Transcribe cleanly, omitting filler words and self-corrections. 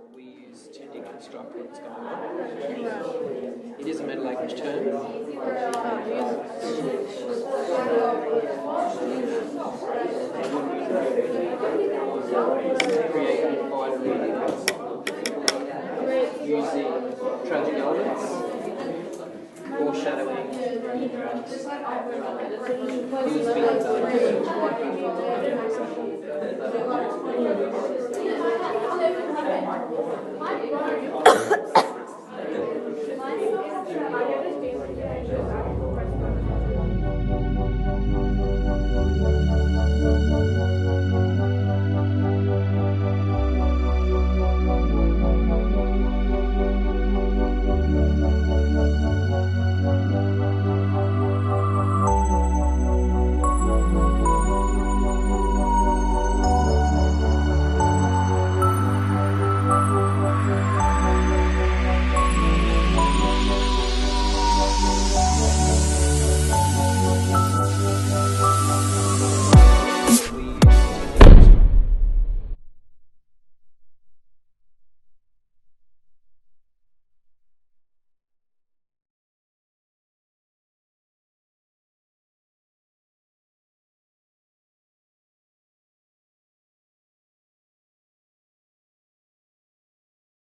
or we use to deconstruct what's going on. It is a meta language term. Create unified readings using tragic elements, foreshadowing, things being done.